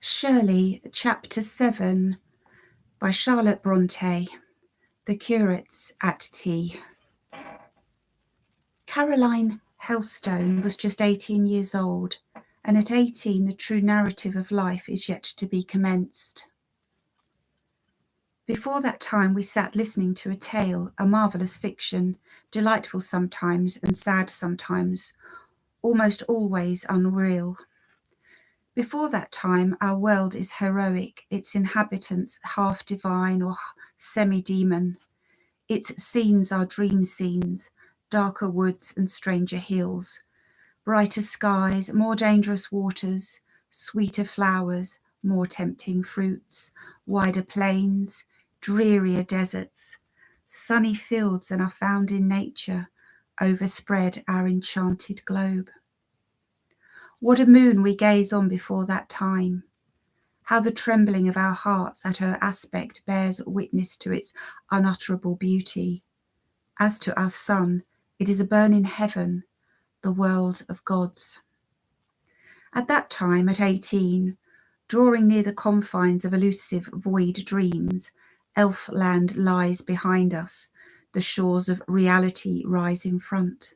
Shirley, Chapter 7 by Charlotte Bronte. The Curates at Tea. Caroline Helstone was just 18 years old, and at 18 the true narrative of life is yet to be commenced. Before that time we sat listening to a tale, a marvellous fiction, delightful sometimes and sad sometimes, almost always unreal. Before that time, our world is heroic, its inhabitants half divine or semi-demon. Its scenes are dream scenes, darker woods and stranger hills, brighter skies, more dangerous waters, sweeter flowers, more tempting fruits, wider plains, drearier deserts, sunny fields than are found in nature, overspread our enchanted globe. What a moon we gaze on before that time! How the trembling of our hearts at her aspect bears witness to its unutterable beauty. As to our sun, it is a burning heaven, the world of gods. At that time, at 18, drawing near the confines of elusive void dreams, elfland lies behind us, the shores of reality rise in front.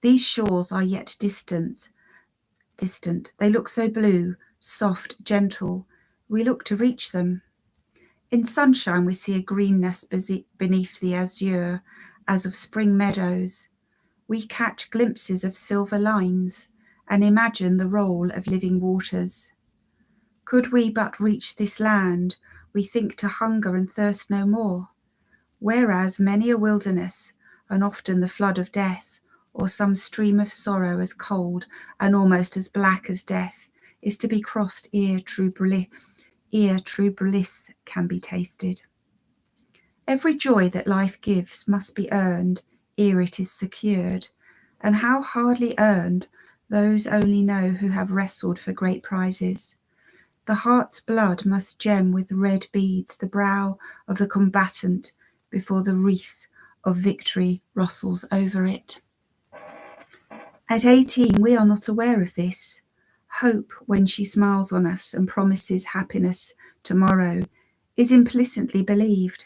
These shores are yet distant. They look so blue, soft, gentle. We look to reach them. In sunshine we see a greenness beneath the azure, as of spring meadows. We catch glimpses of silver lines, and imagine the roll of living waters. Could we but reach this land, we think to hunger and thirst no more, whereas many a wilderness, and often the flood of death, or some stream of sorrow as cold and almost as black as death, is to be crossed ere true bliss can be tasted. Every joy that life gives must be earned ere it is secured, and how hardly earned, those only know who have wrestled for great prizes. The heart's blood must gem with red beads the brow of the combatant before the wreath of victory rustles over it. At 18, we are not aware of this. Hope, when she smiles on us and promises happiness tomorrow, is implicitly believed.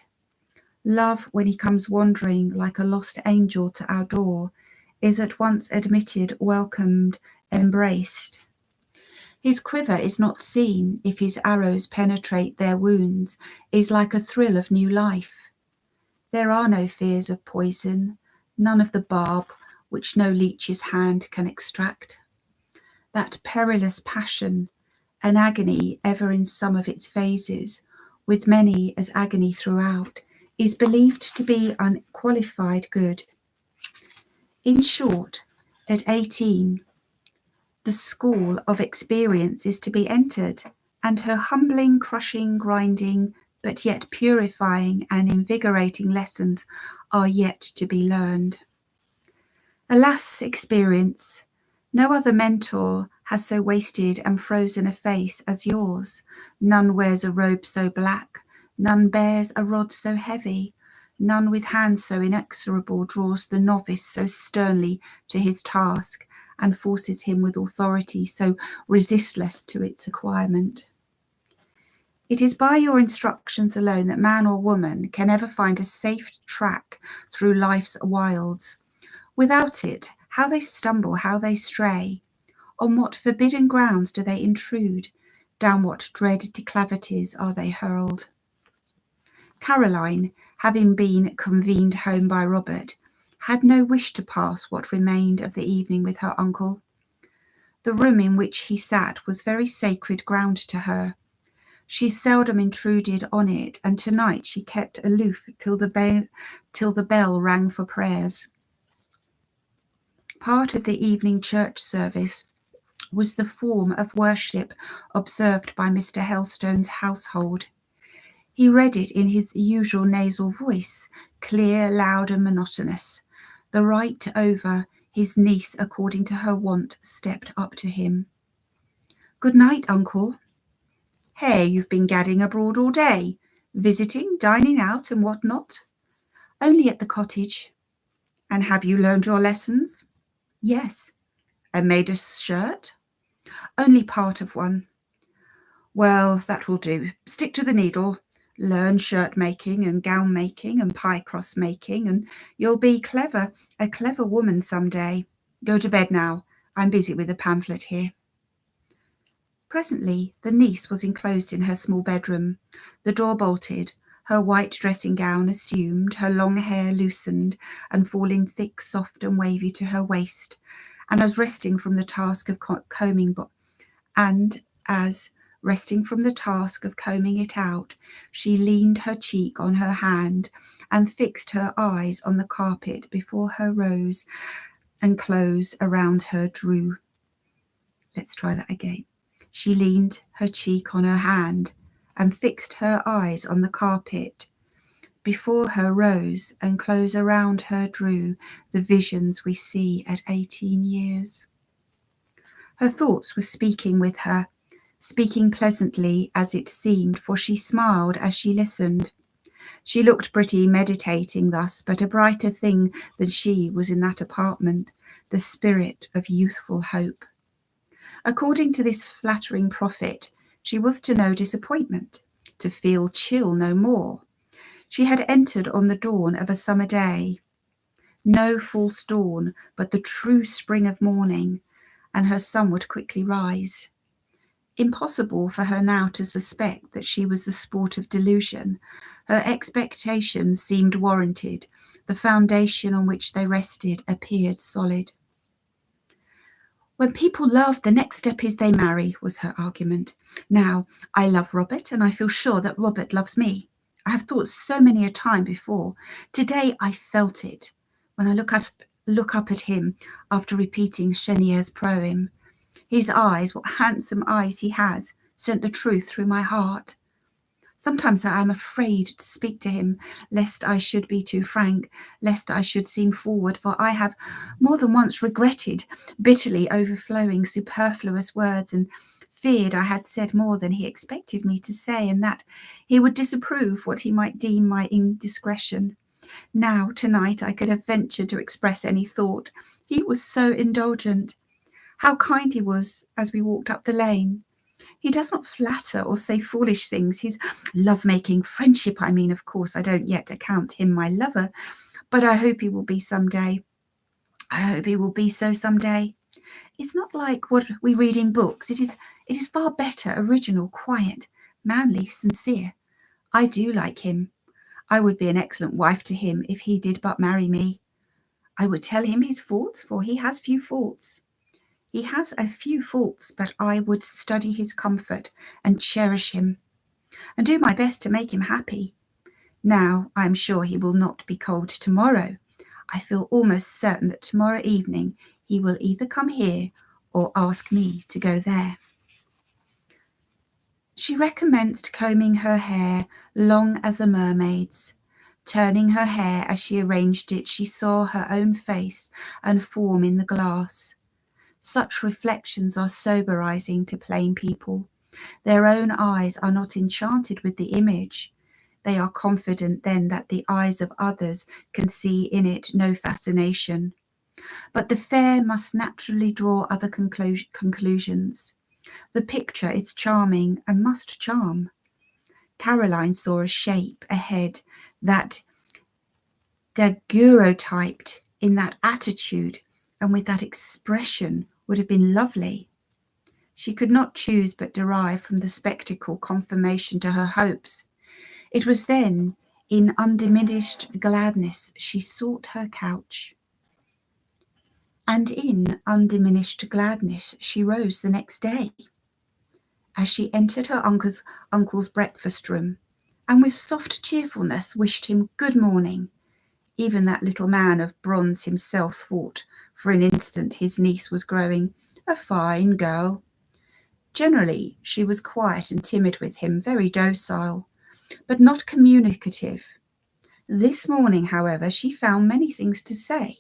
Love, when he comes wandering like a lost angel to our door, is at once admitted, welcomed, embraced. His quiver is not seen if his arrows penetrate their wounds, is like a thrill of new life. There are no fears of poison, none of the barb which no leech's hand can extract. That perilous passion, an agony ever in some of its phases, with many as agony throughout, is believed to be unqualified good. In short, at 18, the school of experience is to be entered, and her humbling, crushing, grinding, but yet purifying and invigorating lessons are yet to be learned. Alas, experience! No other mentor has so wasted and frozen a face as yours. None wears a robe so black, none bears a rod so heavy, none with hands so inexorable draws the novice so sternly to his task and forces him with authority so resistless to its acquirement. It is by your instructions alone that man or woman can ever find a safe track through life's wilds. Without it, how they stumble, how they stray. On what forbidden grounds do they intrude? Down what dread declivities are they hurled? Caroline, having been convened home by Robert, had no wish to pass what remained of the evening with her uncle. The room in which he sat was very sacred ground to her. She seldom intruded on it, and tonight she kept aloof till the bell rang for prayers. Part of the evening church service was the form of worship observed by Mr. Helstone's household. He read it in his usual nasal voice, clear, loud, and monotonous. The right over, his niece, according to her wont, stepped up to him. "Good night, uncle." "Hey, you've been gadding abroad all day, visiting, dining out, and what not?" "Only at the cottage." "And have you learned your lessons?" "Yes." "And made a shirt?" "Only part of one." Well, that will do. Stick to the needle. Learn shirt making and gown making and pie cross making, and you'll be a clever woman some day. Go to bed now. I'm busy with a pamphlet here. Presently the niece was enclosed in her small bedroom, the door bolted, her white dressing gown assumed, her long hair loosened and falling thick, soft and wavy to her waist, and as resting from the task of combing it out, she leaned her cheek on her hand and fixed her eyes on the carpet before her rose and close around her drew. Let's try that again. She leaned her cheek on her hand and fixed her eyes on the carpet. Before her rose and close around her drew the visions we see at 18 years. Her thoughts were speaking with her, speaking pleasantly as it seemed, for she smiled as she listened. She looked pretty meditating thus, but a brighter thing than she was in that apartment, the spirit of youthful hope. According to this flattering prophet, she was to know disappointment, to feel chill no more. She had entered on the dawn of a summer day. No false dawn, but the true spring of morning, and her sun would quickly rise. Impossible for her now to suspect that she was the sport of delusion. Her expectations seemed warranted. The foundation on which they rested appeared solid. When people love, the next step is they marry, was her argument. Now, I love Robert, and I feel sure that Robert loves me. I have thought so many a time before. Today I felt it, when I look up at him after repeating Chénier's poem. His eyes, what handsome eyes he has, sent the truth through my heart. Sometimes I am afraid to speak to him, lest I should be too frank, lest I should seem forward, for I have more than once regretted bitterly overflowing superfluous words and feared I had said more than he expected me to say, and that he would disapprove what he might deem my indiscretion. Now, tonight, I could have ventured to express any thought. He was so indulgent. How kind he was as we walked up the lane. He does not flatter or say foolish things. His love-making friendship, I mean, of course, I don't yet account him my lover, but I hope he will be some day. I hope he will be so some day. It's not like what we read in books. It is far better, original, quiet, manly, sincere. I do like him. I would be an excellent wife to him if he did but marry me. I would tell him his faults, for he has few faults. He has a few faults, but I would study his comfort and cherish him, and do my best to make him happy. Now, I am sure he will not be cold tomorrow. I feel almost certain that tomorrow evening he will either come here or ask me to go there. She recommenced combing her hair, long as a mermaid's. Turning her hair as she arranged it, she saw her own face and form in the glass. Such reflections are soberizing to plain people. Their own eyes are not enchanted with the image. They are confident then that the eyes of others can see in it no fascination. But the fair must naturally draw other conclusions. The picture is charming and must charm. Caroline saw a shape, a head, that daguerreotyped in that attitude and with that expression would have been lovely. She could not choose but derive from the spectacle confirmation to her hopes. It was then, in undiminished gladness, she sought her couch. And in undiminished gladness she rose the next day. As she entered her uncle's breakfast room, and with soft cheerfulness wished him good morning, even that little man of bronze himself thought for an instant his niece was growing a fine girl. Generally she was quiet and timid with him, very docile, but not communicative. This morning, however, she found many things to say.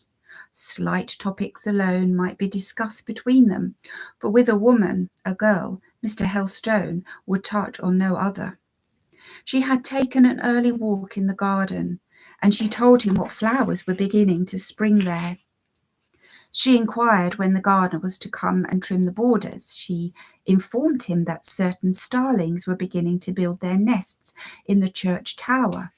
Slight topics alone might be discussed between them, for with a woman, a girl, Mr. Helstone would touch on no other. She had taken an early walk in the garden, and she told him what flowers were beginning to spring there. She inquired when the gardener was to come and trim the borders. She informed him that certain starlings were beginning to build their nests in the church tower.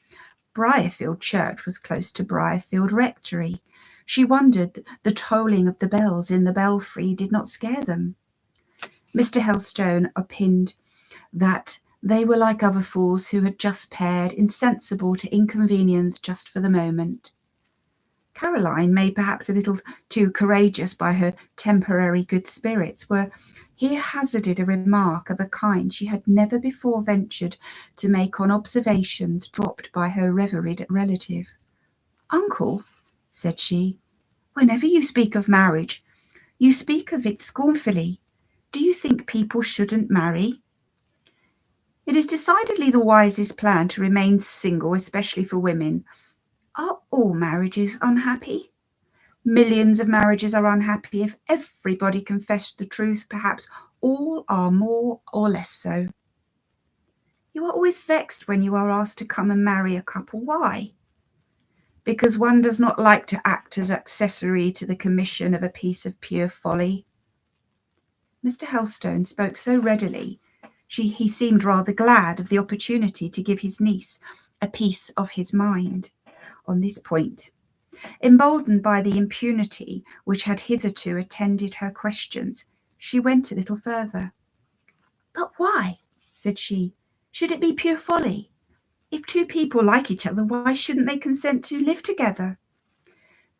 Briarfield Church was close to Briarfield Rectory. She wondered the tolling of the bells in the belfry did not scare them. Mr. Helstone opined that they were like other fools who had just paired, insensible to inconvenience just for the moment. Caroline, made perhaps a little too courageous by her temporary good spirits, here hazarded a remark of a kind she had never before ventured to make on observations dropped by her revered relative. "Uncle," said she, "whenever you speak of marriage, you speak of it scornfully. Do you think people shouldn't marry?" "It is decidedly the wisest plan to remain single, especially for women." "Are all marriages unhappy?" "Millions of marriages are unhappy. If everybody confessed the truth, perhaps all are more or less so." "You are always vexed when you are asked to come and marry a couple. Why?" "Because one does not like to act as accessory to the commission of a piece of pure folly." Mr. Helstone spoke so readily, he seemed rather glad of the opportunity to give his niece a piece of his mind on this point. Emboldened by the impunity which had hitherto attended her questions, she went a little further. "But why," said she, "should it be pure folly? If two people like each other, why shouldn't they consent to live together?"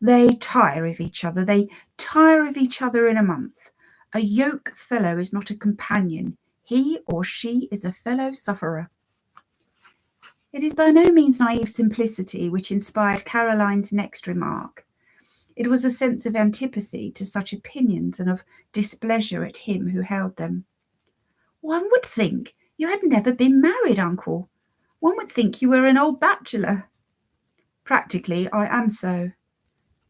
"They tire of each other. They tire of each other in a month. A yoke fellow is not a companion. He or she is a fellow sufferer." It is by no means naive simplicity which inspired Caroline's next remark. It was a sense of antipathy to such opinions and of displeasure at him who held them. "One would think you had never been married, uncle. One would think you were an old bachelor." "Practically, I am so."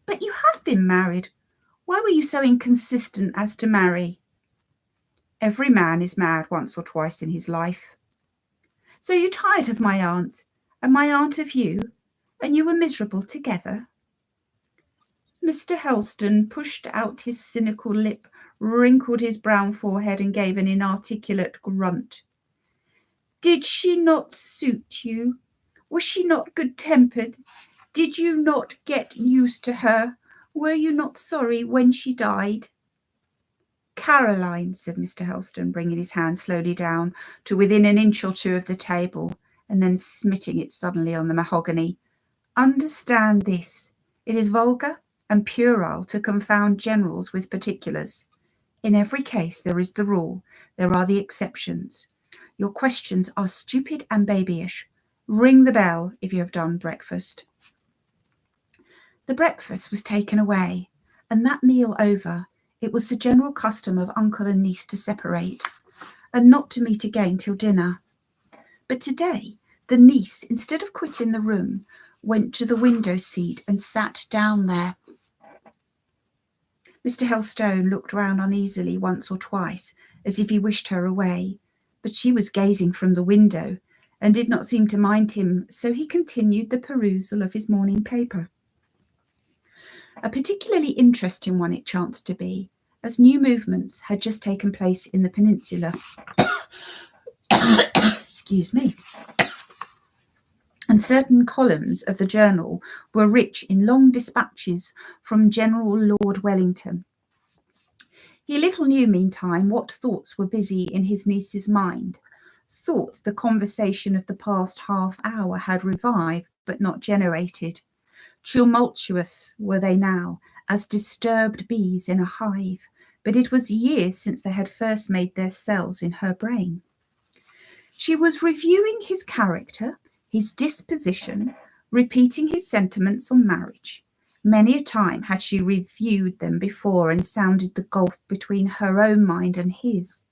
"But you have been married. Why were you so inconsistent as to marry?" "Every man is mad once or twice in his life." "So you tired of my aunt, and my aunt of you, and you were miserable together?" Mr. Helstone pushed out his cynical lip, wrinkled his brown forehead, and gave an inarticulate grunt. "Did she not suit you? Was she not good-tempered? Did you not get used to her? Were you not sorry when she died?" "Caroline," said Mr. Helstone, bringing his hand slowly down to within an inch or two of the table, and then smitting it suddenly on the mahogany, "understand this. It is vulgar and puerile to confound generals with particulars. In every case there is the rule, there are the exceptions. Your questions are stupid and babyish. Ring the bell if you have done breakfast." The breakfast was taken away, and that meal over, it was the general custom of uncle and niece to separate, and not to meet again till dinner. But today the niece, instead of quitting the room, went to the window seat and sat down there. Mr. Helstone looked round uneasily once or twice, as if he wished her away, but she was gazing from the window, and did not seem to mind him, so he continued the perusal of his morning paper. A particularly interesting one it chanced to be, as new movements had just taken place in the peninsula. Excuse me. And certain columns of the journal were rich in long dispatches from General Lord Wellington. He little knew, meantime, what thoughts were busy in his niece's mind, thoughts the conversation of the past half hour had revived but not generated. Tumultuous were they now, as disturbed bees in a hive, but it was years since they had first made their cells in her brain. She was reviewing his character, his disposition, repeating his sentiments on marriage. Many a time had she reviewed them before and sounded the gulf between her own mind and his.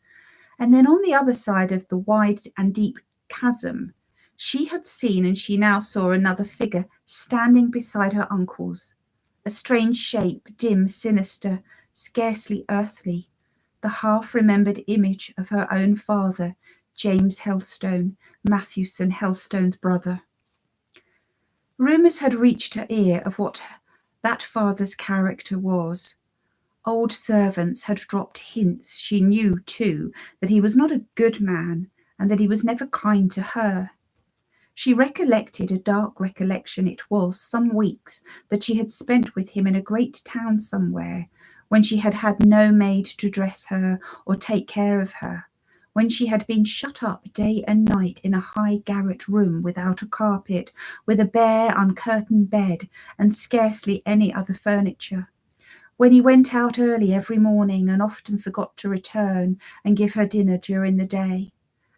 And then on the other side of the wide and deep chasm, she had seen, and she now saw, another figure standing beside her uncle's, a strange shape, dim, sinister, scarcely earthly, the half-remembered image of her own father, James Helstone, Matthewson Helstone's brother. Rumours had reached her ear of what that father's character was, Old servants had dropped hints. She knew, too, that he was not a good man, and that he was never kind to her. She recollected, a dark recollection it was, some weeks that she had spent with him in a great town somewhere, when she had had no maid to dress her or take care of her, when she had been shut up day and night in a high garret room without a carpet, with a bare uncurtained bed and scarcely any other furniture, when he went out early every morning and often forgot to return and give her dinner during the day,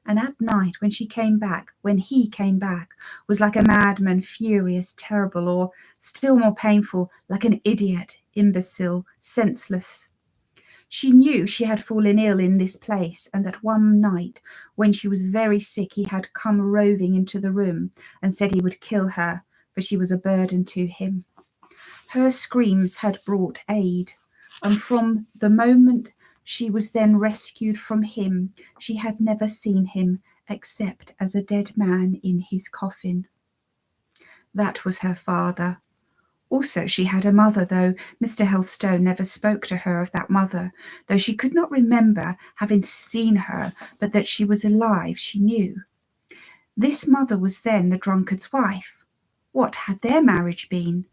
and at night when he came back, was like a madman, furious, terrible, or, still more painful, like an idiot, imbecile, senseless. She knew she had fallen ill in this place, and that one night, when she was very sick, he had come roving into the room and said he would kill her, for she was a burden to him. Her screams had brought aid, and from the moment she was then rescued from him, she had never seen him except as a dead man in his coffin. That was her father. Also she had a mother, though Mr. Helstone never spoke to her of that mother, though she could not remember having seen her, but that she was alive she knew. This mother was then the drunkard's wife. What had their marriage been?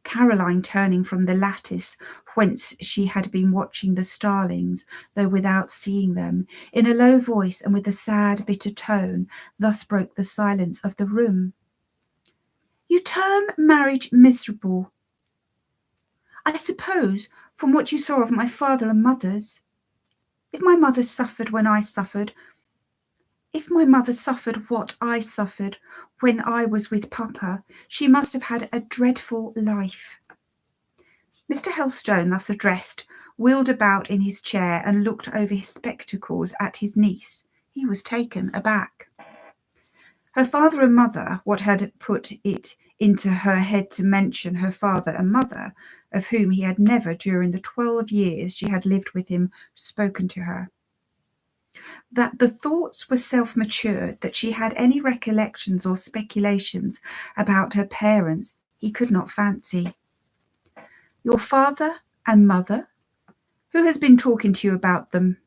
Caroline, turning from the lattice whence she had been watching the starlings, though without seeing them, in a low voice and with a sad, bitter tone, thus broke the silence of the room. You term marriage miserable, I suppose, from what you saw of my father and mother's. If my mother suffered what I suffered when I was with Papa, she must have had a dreadful life. Mr. Helstone, thus addressed, wheeled about in his chair and looked over his spectacles at his niece. He was taken aback. Her father and mother, what had put it into her head to mention her father and mother, of whom he had never during the 12 years she had lived with him spoken to her? That the thoughts were self-matured, that she had any recollections or speculations about her parents, he could not fancy. Your father and mother? Who has been talking to you about them?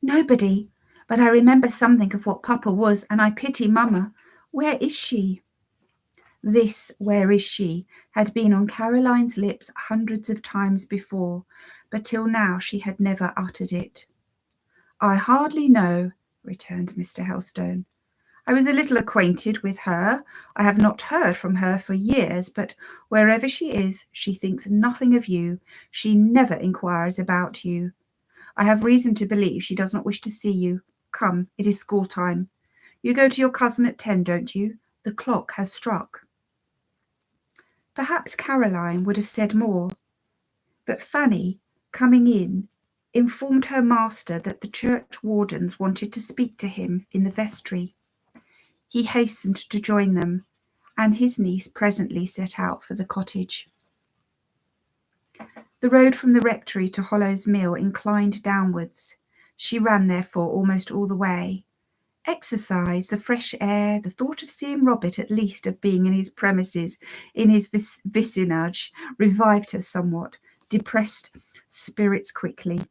Nobody, but I remember something of what Papa was, and I pity Mamma. Where is she? This, where is she, had been on Caroline's lips hundreds of times before, but till now she had never uttered it. I hardly know, returned Mr. Helstone. I was a little acquainted with her. I have not heard from her for years, but wherever she is, she thinks nothing of you. She never inquires about you. I have reason to believe she does not wish to see you. Come, it is school time. You go to your cousin at 10, don't you? The clock has struck. Perhaps Caroline would have said more, but Fanny, coming in, informed her master that the church wardens wanted to speak to him in the vestry. He hastened to join them, and his niece presently set out for the cottage. The road from the rectory to Hollow's Mill inclined downwards. She ran, therefore, almost all the way. Exercise, the fresh air, the thought of seeing Robert, at least of being in his premises, in his vicinage, revived her somewhat depressed spirits quickly.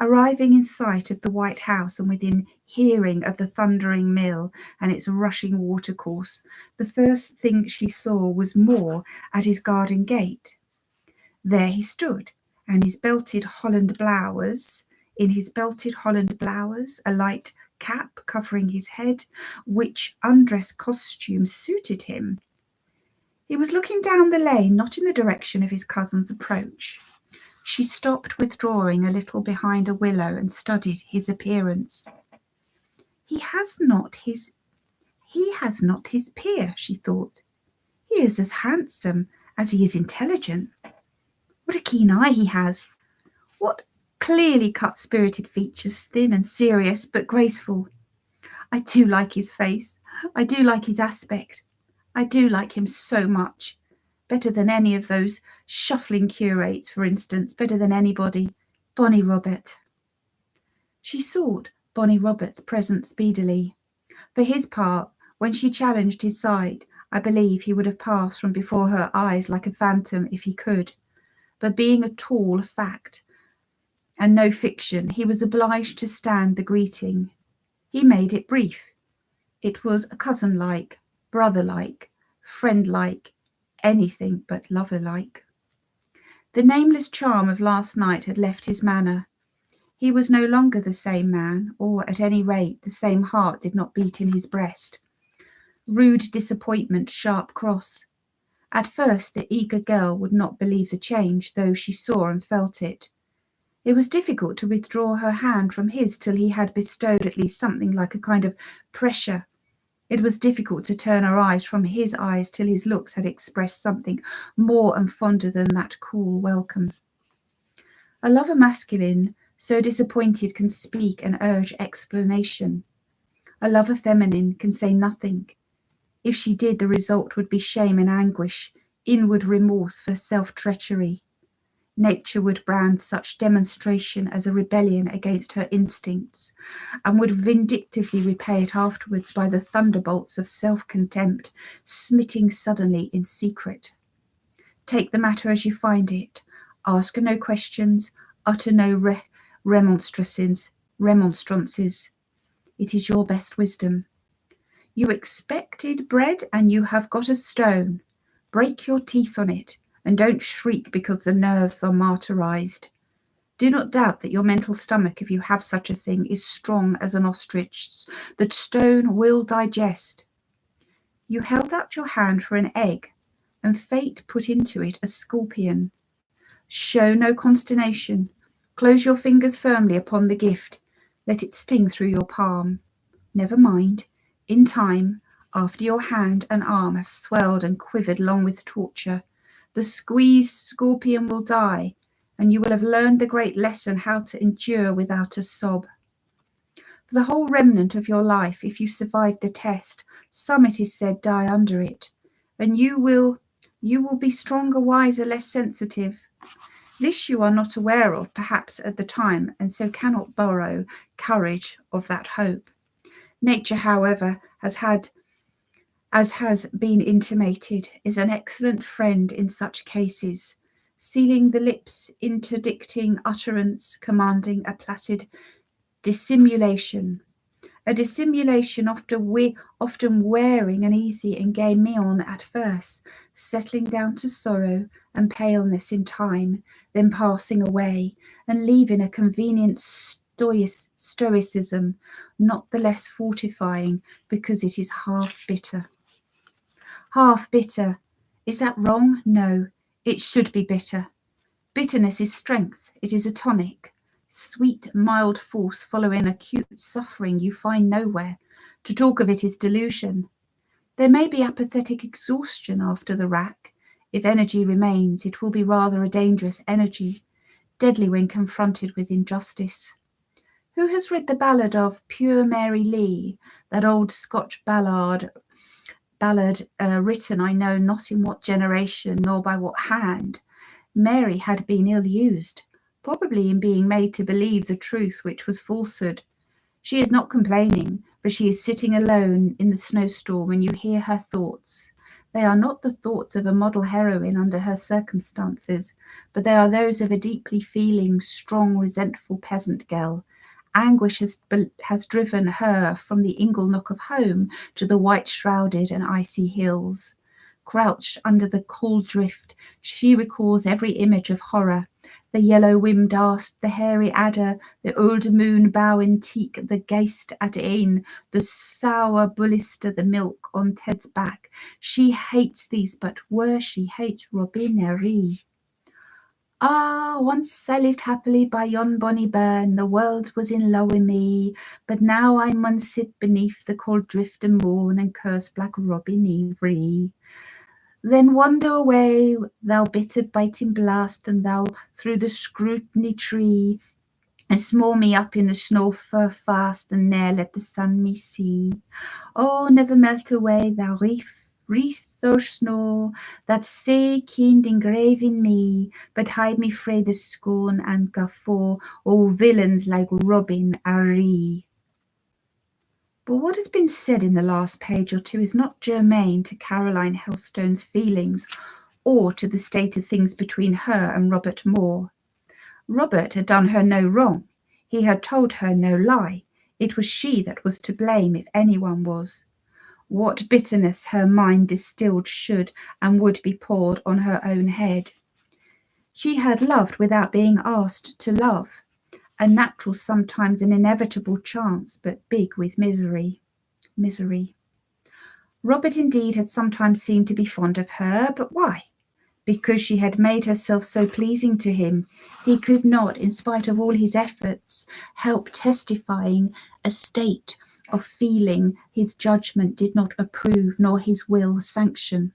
Arriving in sight of the White House and within hearing of the thundering mill and its rushing watercourse, the first thing she saw was Moore at his garden gate. There he stood, and in his belted Holland blouse, a light cap covering his head, which undress costume suited him. He was looking down the lane, not in the direction of his cousin's approach. She stopped, withdrawing a little behind a willow, and studied his appearance. He has not his peer, she thought. He is as handsome as he is intelligent. What a keen eye he has! What clearly cut, spirited features, thin and serious, but graceful. I do like his face. I do like his aspect. I do like him so much. Better than any of those shuffling curates, for instance, better than anybody. Bonnie Robert. She sought Bonnie Robert's presence speedily. For his part, when she challenged his sight, I believe he would have passed from before her eyes like a phantom if he could. But being a tall fact and no fiction, he was obliged to stand the greeting. He made it brief. It was cousin-like, brother-like, friend-like, anything but lover-like. The nameless charm of last night had left his manner. He was no longer the same man, or at any rate the same heart did not beat in his breast. Rude disappointment, sharp cross. At first the eager girl would not believe the change, though she saw and felt it. It was difficult to withdraw her hand from his till he had bestowed at least something like a kind of pressure. It was difficult to turn her eyes from his eyes till his looks had expressed something more and fonder than that cool welcome. A lover masculine, so disappointed, can speak and urge explanation. A lover feminine can say nothing. If she did, the result would be shame and anguish, inward remorse for self-treachery. Nature would brand such demonstration as a rebellion against her instincts, and would vindictively repay it afterwards by the thunderbolts of self-contempt, smitting suddenly in secret. Take the matter as you find it. Ask her no questions, utter no remonstrances. It is your best wisdom. You expected bread and you have got a stone. Break your teeth on it, and don't shriek because the nerves are martyrized. Do not doubt that your mental stomach, if you have such a thing, is strong as an ostrich's. The stone will digest. You held out your hand for an egg, and fate put into it a scorpion. Show no consternation. Close your fingers firmly upon the gift. Let it sting through your palm. Never mind. In time, after your hand and arm have swelled and quivered long with torture, the squeezed scorpion will die, and you will have learned the great lesson how to endure without a sob. For the whole remnant of your life, if you survive the test, some, it is said, die under it, and you will be stronger, wiser, less sensitive. This you are not aware of, perhaps, at the time, and so cannot borrow courage of that hope. Nature, however, as has been intimated, is an excellent friend in such cases, sealing the lips, interdicting utterance, commanding a placid dissimulation. A dissimulation often wearing an easy and gay mien at first, settling down to sorrow and paleness in time, then passing away and leaving a convenient stoicism, not the less fortifying because it is half bitter. Half bitter. Is that wrong? No, it should be bitter. Bitterness is strength. It is a tonic. Sweet, mild force following acute suffering you find nowhere. To talk of it is delusion. There may be apathetic exhaustion after the rack. If energy remains, it will be rather a dangerous energy, deadly when confronted with injustice. Who has read the ballad of Pure Mary Lee, that old Scotch ballad written I know not in what generation nor by what hand? Mary had been ill-used, probably in being made to believe the truth which was falsehood. She is not complaining, but she is sitting alone in the snowstorm, and you hear her thoughts. They are not the thoughts of a model heroine under her circumstances, but they are those of a deeply feeling, strong, resentful peasant girl. Anguish has driven her from the ingle nook of home to the white-shrouded and icy hills. Crouched under the cold drift, she recalls every image of horror. The yellow wimdast, the hairy adder, the old moon bow in teak, the geist at Ain, the sour bullista, the milk on Ted's back. She hates these, but worse, she hates Robinerie. Ah, once I lived happily by yon bonny burn, the world was in love wi' me, but now I mun sit beneath the cold drift and moan and curse black Robinerie. Then wander away, thou bitter biting blast, and thou through the scrutiny tree, and smore me up in the snow fur fast, and ne'er let the sun me see. Oh, never melt away, thou wreath o' snow, that's sae keen engrave in me, but hide me frae the scorn and guffaw o' villains like Robin Aree. But what has been said in the last page or two is not germane to Caroline Helstone's feelings or to the state of things between her and Robert Moore. Robert had done her no wrong. He had told her no lie. It was she that was to blame, if anyone was. What bitterness her mind distilled should and would be poured on her own head. She had loved without being asked to love, a natural, sometimes an inevitable chance, but big with misery. Robert indeed had sometimes seemed to be fond of her, but why? Because she had made herself so pleasing to him. He could not, in spite of all his efforts, help testifying a state of feeling his judgment did not approve nor his will sanction.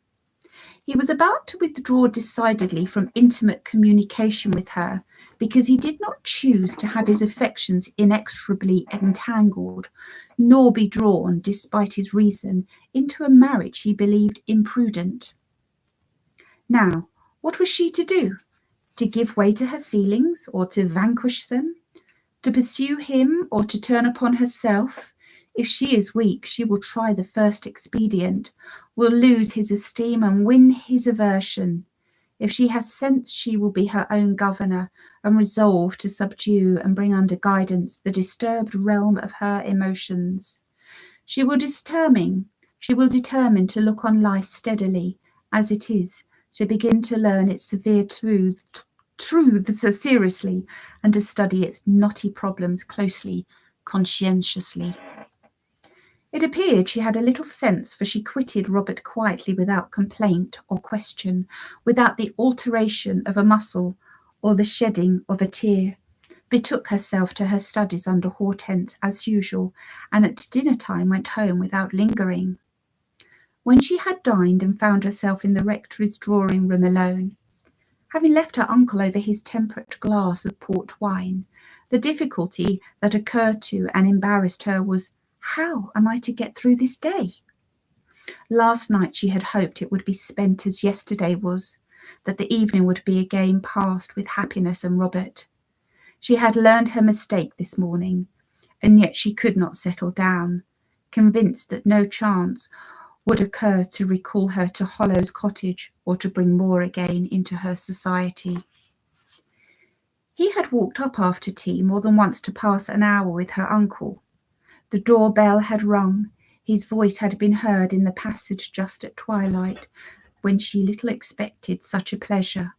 He was about to withdraw decidedly from intimate communication with her because he did not choose to have his affections inexorably entangled, nor be drawn, despite his reason, into a marriage he believed imprudent. Now, what was she to do? To give way to her feelings, or to vanquish them? To pursue him, or to turn upon herself? If she is weak, she will try the first expedient, will lose his esteem and win his aversion. If she has sense, she will be her own governor, and resolve to subdue and bring under guidance the disturbed realm of her emotions. She will determine to look on life steadily, as it is, to begin to learn its severe truths seriously, and to study its knotty problems closely, conscientiously. It appeared she had a little sense, for she quitted Robert quietly without complaint or question, without the alteration of a muscle or the shedding of a tear, betook herself to her studies under Hortense as usual, and at dinner time went home without lingering. When she had dined and found herself in the rectory's drawing-room alone, having left her uncle over his temperate glass of port wine, the difficulty that occurred to and embarrassed her was, how am I to get through this day? Last night she had hoped it would be spent as yesterday was, that the evening would be again passed with happiness and Robert. She had learned her mistake this morning, and yet she could not settle down, convinced that no chance would occur to recall her to Hollow's cottage or to bring Moore again into her society. He had walked up after tea more than once to pass an hour with her uncle. The door-bell had rung. His voice had been heard in the passage just at twilight, when she little expected such a pleasure.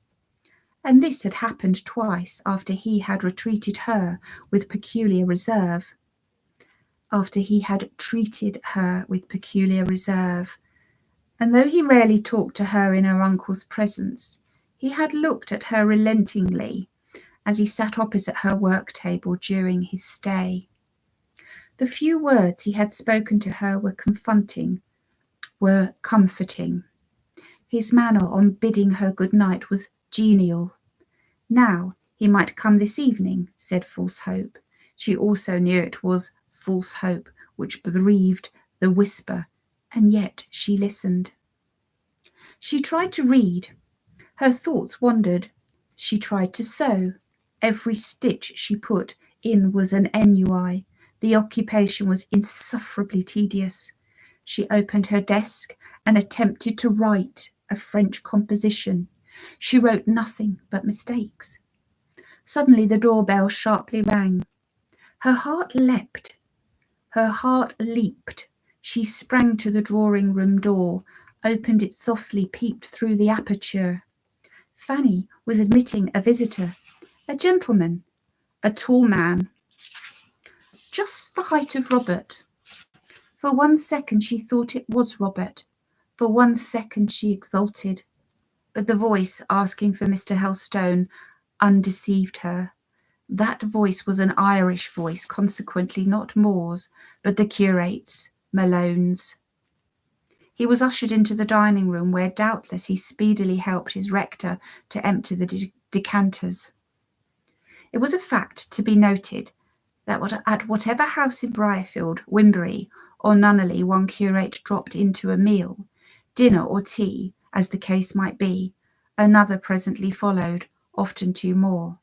And this had happened twice after he had treated her with peculiar reserve. And though he rarely talked to her in her uncle's presence, he had looked at her relentingly as he sat opposite her work-table during his stay. The few words he had spoken to her were comforting. His manner on bidding her good night was genial. Now he might come this evening, said false hope. She also knew it was false hope which breathed the whisper, and yet she listened. She tried to read. Her thoughts wandered. She tried to sew. Every stitch she put in was an ennui. The occupation was insufferably tedious. She opened her desk and attempted to write a French composition. She wrote nothing but mistakes. Suddenly the doorbell sharply rang. Her heart leapt. She sprang to the drawing-room door, opened it softly, peeped through the aperture. Fanny was admitting a visitor, a gentleman, a tall man, just the height of Robert. For 1 second she thought it was Robert. For 1 second she exulted. But the voice asking for Mr. Helstone undeceived her. That voice was an Irish voice, consequently not Moore's, but the curate's, Malone's. He was ushered into the dining-room, where doubtless he speedily helped his rector to empty the decanters. It was a fact to be noted that at whatever house in Briarfield, Wimberry, or Nunneley one curate dropped into a meal, dinner or tea, as the case might be, another presently followed, often two more.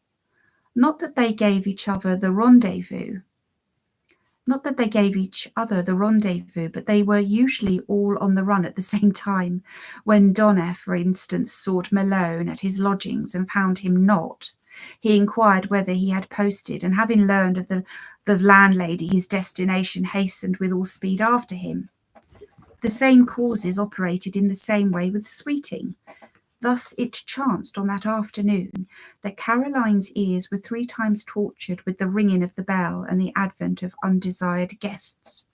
Not that they gave each other the rendezvous. Not that they gave each other the rendezvous, but they were usually all on the run at the same time. When Donna, for instance, sought Malone at his lodgings and found him not, he inquired whether he had posted, and having learned of the landlady his destination, hastened with all speed after him. The same causes operated in the same way with Sweeting. Thus it chanced on that afternoon that Caroline's ears were 3 times tortured with the ringing of the bell and the advent of undesired guests.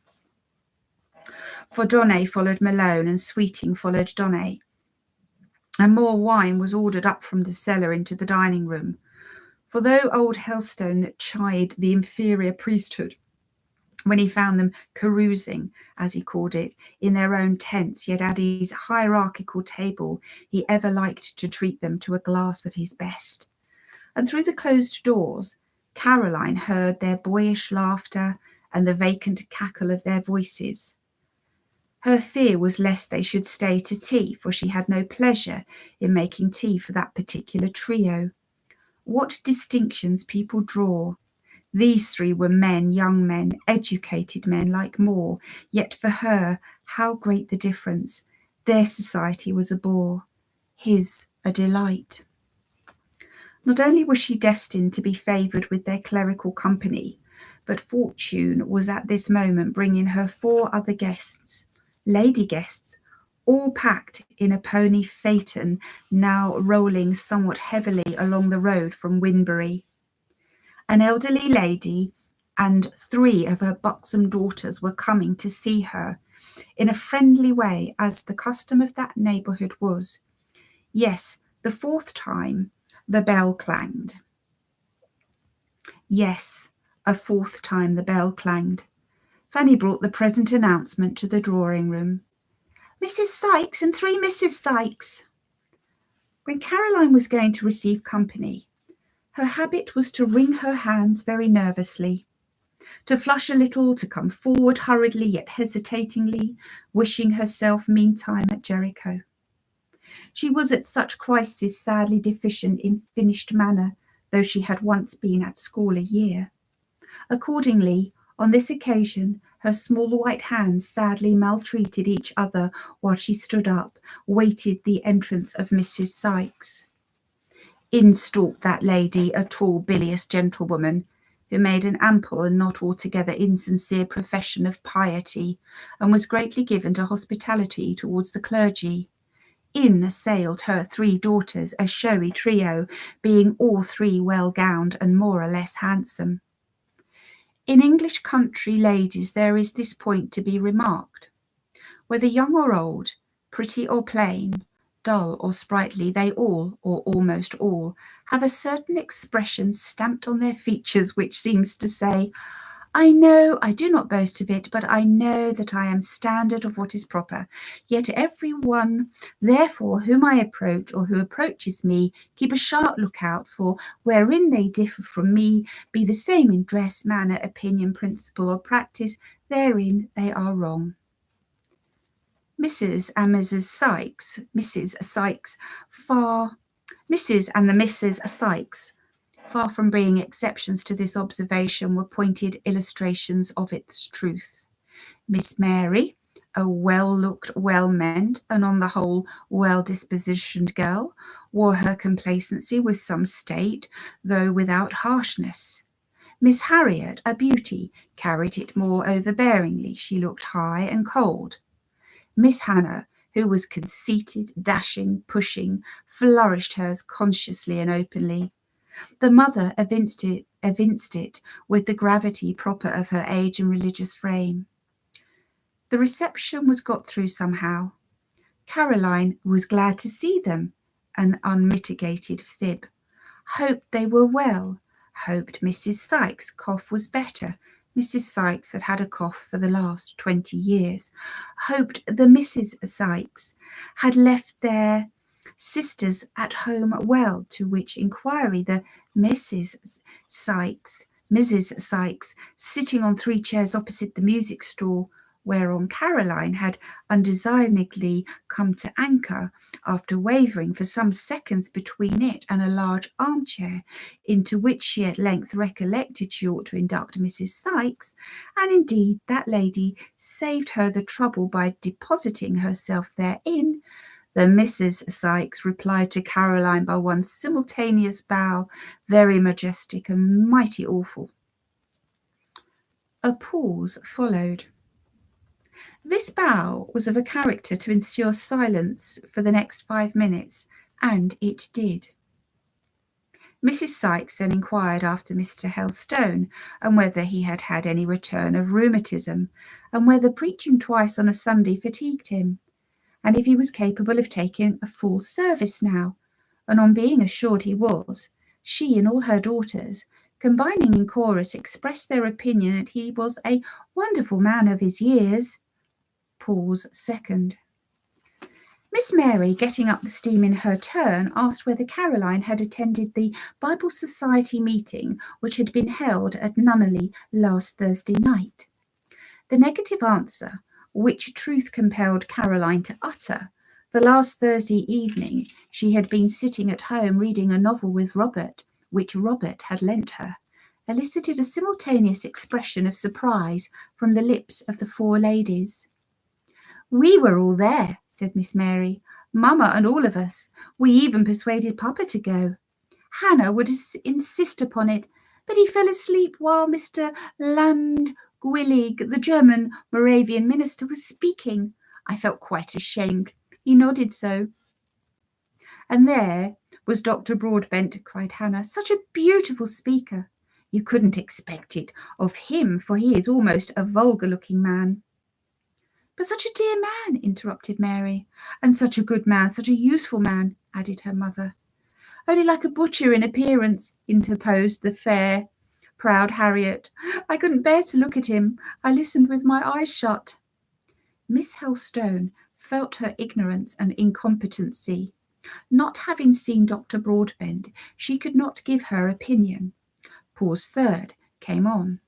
For Donnet followed Malone, and Sweeting followed Donnet. And more wine was ordered up from the cellar into the dining room. For though old Helstone chid the inferior priesthood when he found them carousing, as he called it, in their own tents, yet at his hierarchical table he ever liked to treat them to a glass of his best. And through the closed doors Caroline heard their boyish laughter and the vacant cackle of their voices. Her fear was lest they should stay to tea, for she had no pleasure in making tea for that particular trio. What distinctions people draw! These 3 were men, young men, educated men like Moore, yet for her how great the difference. Their society was a bore, his a delight. Not only was she destined to be favoured with their clerical company, but fortune was at this moment bringing her 4 other guests, lady guests, all packed in a pony phaeton now rolling somewhat heavily along the road from Winbury. An elderly lady and 3 of her buxom daughters were coming to see her in a friendly way, as the custom of that neighbourhood was. Yes, the 4th time the bell clanged. Yes, a 4th time the bell clanged. Fanny brought the present announcement to the drawing-room. Mrs. Sykes and 3 Mrs. Sykes. When Caroline was going to receive company, her habit was to wring her hands very nervously, to flush a little, to come forward hurriedly yet hesitatingly, wishing herself meantime at Jericho. She was at such crises sadly deficient in finished manner, though she had once been at school a year. Accordingly, on this occasion, her small white hands sadly maltreated each other while she stood up, waited the entrance of Mrs. Sykes. In stalked that lady, a tall, bilious gentlewoman, who made an ample and not altogether insincere profession of piety, and was greatly given to hospitality towards the clergy. In sailed her 3 daughters, a showy trio, being all 3 well gowned and more or less handsome. In English country ladies there is this point to be remarked. Whether young or old, pretty or plain, dull or sprightly, they all, or almost all, have a certain expression stamped on their features which seems to say, I know, I do not boast of it, but I know that I am standard of what is proper. Yet every one, therefore, whom I approach or who approaches me, keep a sharp lookout, for wherein they differ from me, be the same in dress, manner, opinion, principle, or practice, therein they are wrong. Mrs. and the Misses Sykes, far from being exceptions to this observation, were pointed illustrations of its truth. Miss Mary, a well-looked, well-meant, and on the whole well-dispositioned girl, wore her complacency with some state, though without harshness. Miss Harriet, a beauty, carried it more overbearingly. She looked high and cold. Miss Hannah, who was conceited, dashing, pushing, flourished hers consciously and openly. The mother evinced it with the gravity proper of her age and religious frame. The reception was got through somehow. Caroline was glad to see them, an unmitigated fib. Hoped they were well. Hoped Mrs. Sykes' cough was better. Mrs. Sykes had had a cough for the last 20 years. Hoped the Mrs. Sykes had left their sisters at home well, to which inquiry the Mrs. Sykes, sitting on 3 chairs opposite the music stall, whereon Caroline had undesignedly come to anchor after wavering for some seconds between it and a large armchair, into which she at length recollected she ought to induct Mrs. Sykes, and indeed that lady saved her the trouble by depositing herself therein, the Mrs. Sykes replied to Caroline by one simultaneous bow, very majestic and mighty awful. A pause followed. This bow was of a character to ensure silence for the next 5 minutes, and it did. Mrs. Sykes then inquired after Mr. Helstone, and whether he had had any return of rheumatism, and whether preaching twice on a Sunday fatigued him, and if he was capable of taking a full service now, and on being assured he was, she and all her daughters, combining in chorus, expressed their opinion that he was a wonderful man of his years. Pause second. Miss Mary, getting up the steam in her turn, asked whether Caroline had attended the Bible Society meeting which had been held at Nunneley last Thursday night. The negative answer, which truth compelled Caroline to utter, for last Thursday evening she had been sitting at home reading a novel with Robert, which Robert had lent her, elicited a simultaneous expression of surprise from the lips of the 4 ladies. "We were all there," said Miss Mary, "Mamma and all of us. We even persuaded Papa to go. Hannah would insist upon it, but he fell asleep while Mr. Landgwillig, the German Moravian minister, was speaking. I felt quite ashamed. He nodded so." "And there was Dr. Broadbent," cried Hannah, "such a beautiful speaker. You couldn't expect it of him, for he is almost a vulgar-looking man." "But such a dear man," interrupted Mary. "And such a good man, such a useful man," added her mother. "Only like a butcher in appearance," interposed the fair, proud Harriet. "I couldn't bear to look at him. I listened with my eyes shut." Miss Helstone felt her ignorance and incompetency. Not having seen Dr. Broadbent, she could not give her opinion. Pause third came on.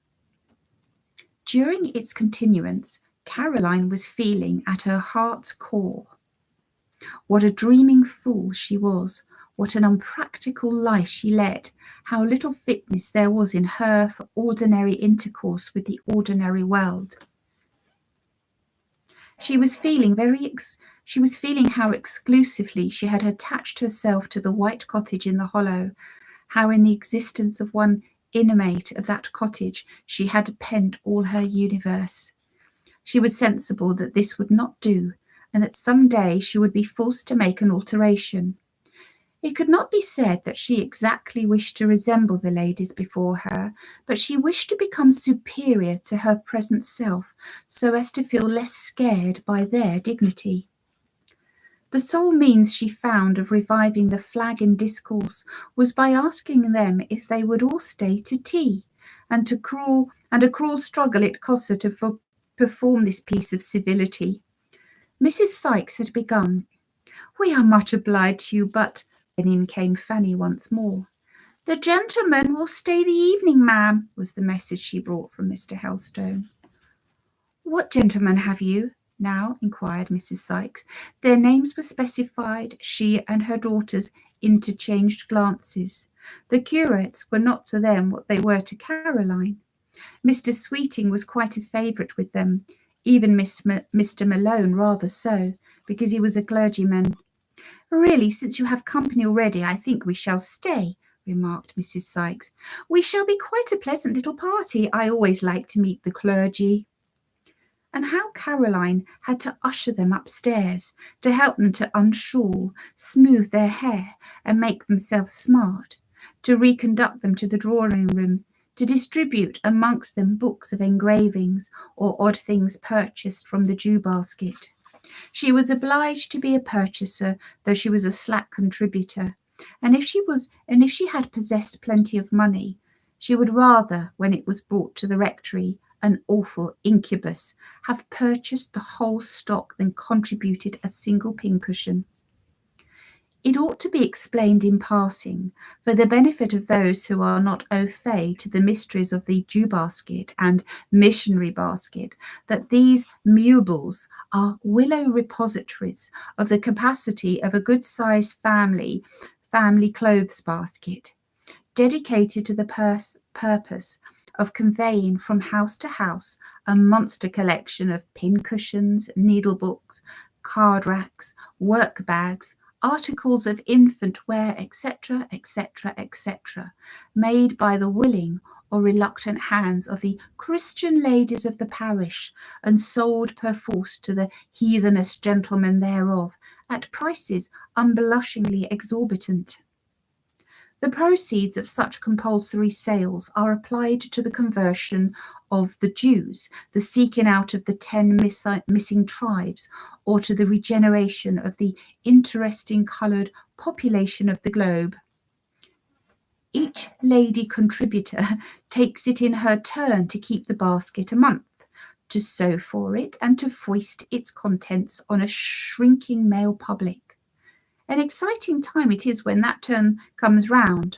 During its continuance, Caroline was feeling at her heart's core. What a dreaming fool she was, what an unpractical life she led, how little fitness there was in her for ordinary intercourse with the ordinary world. She was feeling how exclusively she had attached herself to the white cottage in the hollow, how in the existence of one inmate of that cottage she had pent all her universe. She was sensible that this would not do, and that some day she would be forced to make an alteration. It could not be said that she exactly wished to resemble the ladies before her, but she wished to become superior to her present self, so as to feel less scared by their dignity. The sole means she found of reviving the flagging discourse was by asking them if they would all stay to tea, and a cruel struggle it cost her to perform this piece of civility. Mrs. Sykes had begun. "We are much obliged to you, but—" Then in came Fanny once more. "The gentlemen will stay the evening, ma'am," was the message she brought from Mr. Helstone. "What gentlemen have you now?" inquired Mrs. Sykes. Their names were specified. She and her daughters interchanged glances. The curates were not to them what they were to Caroline. Mr. Sweeting was quite a favourite with them, even Mr. Malone rather so, because he was a clergyman. "Really, since you have company already, I think we shall stay," remarked Mrs. Sykes. "We shall be quite a pleasant little party. I always like to meet the clergy." And how Caroline had to usher them upstairs, to help them to unshawl, smooth their hair, and make themselves smart, to reconduct them to the drawing room, to distribute amongst them books of engravings or odd things purchased from the Jew basket. She was obliged to be a purchaser, though she was a slack contributor, and if she had possessed plenty of money, she would rather, when it was brought to the rectory, an awful incubus, have purchased the whole stock than contributed a single pincushion. It ought to be explained in passing, for the benefit of those who are not au fait to the mysteries of the Jew basket and missionary basket, that these meubles are willow repositories of the capacity of a good-sized family clothes basket, dedicated to the purpose of conveying from house to house a monster collection of pincushions, needlebooks, card racks, work bags, articles of infant wear, etc., etc., etc., made by the willing or reluctant hands of the Christian ladies of the parish, and sold perforce to the heathenous gentlemen thereof at prices unblushingly exorbitant. The proceeds of such compulsory sales are applied to the conversion of the Jews, the seeking out of the 10 missing tribes, or to the regeneration of the interesting coloured population of the globe. Each lady contributor takes it in her turn to keep the basket a month, to sew for it, and to foist its contents on a shrinking male public. An exciting time it is when that turn comes round.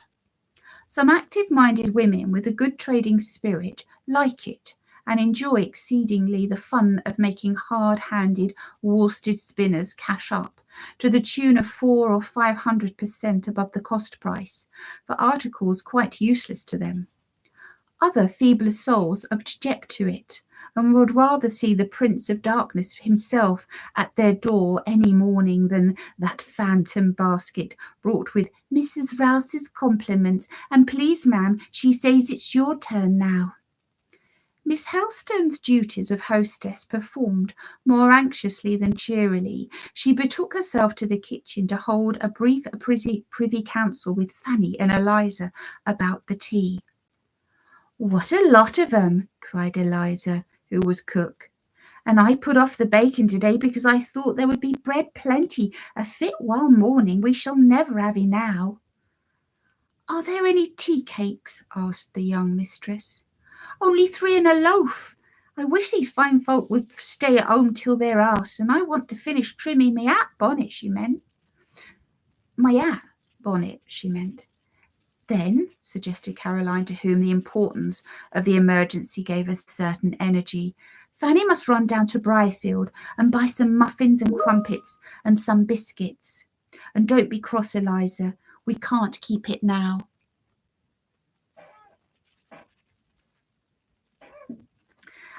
Some active-minded women with a good trading spirit like it and enjoy exceedingly the fun of making hard-handed worsted spinners cash up to the tune of 400 or 500% above the cost price for articles quite useless to them. Other feebler souls object to it, and would rather see the Prince of Darkness himself at their door any morning than that phantom basket brought with Mrs. Rouse's compliments, and please, ma'am, she says it's your turn now. Miss Helstone's duties of hostess performed more anxiously than cheerily, she betook herself to the kitchen to hold a brief privy council with Fanny and Eliza about the tea. "What a lot of 'em!" cried Eliza, who was cook. "And I put off the bacon today because I thought there would be bread plenty, a fit while morning we shall never have enow." "Are there any tea cakes?" asked the young mistress. "Only 3 and a loaf. I wish these fine folk would stay at home till they're asked, and I want to finish trimming my hat bonnet," she meant. "My hat bonnet," she meant. "Then," suggested Caroline, to whom the importance of the emergency gave a certain energy, "Fanny must run down to Briarfield and buy some muffins and crumpets and some biscuits. And don't be cross, Eliza, we can't keep it now."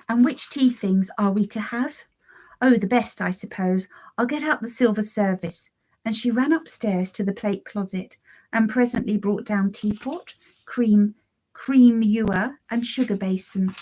"And which tea things are we to have?" "Oh, the best, I suppose. I'll get out the silver service." And she ran upstairs to the plate closet, and presently brought down teapot, cream ewer, and sugar basin.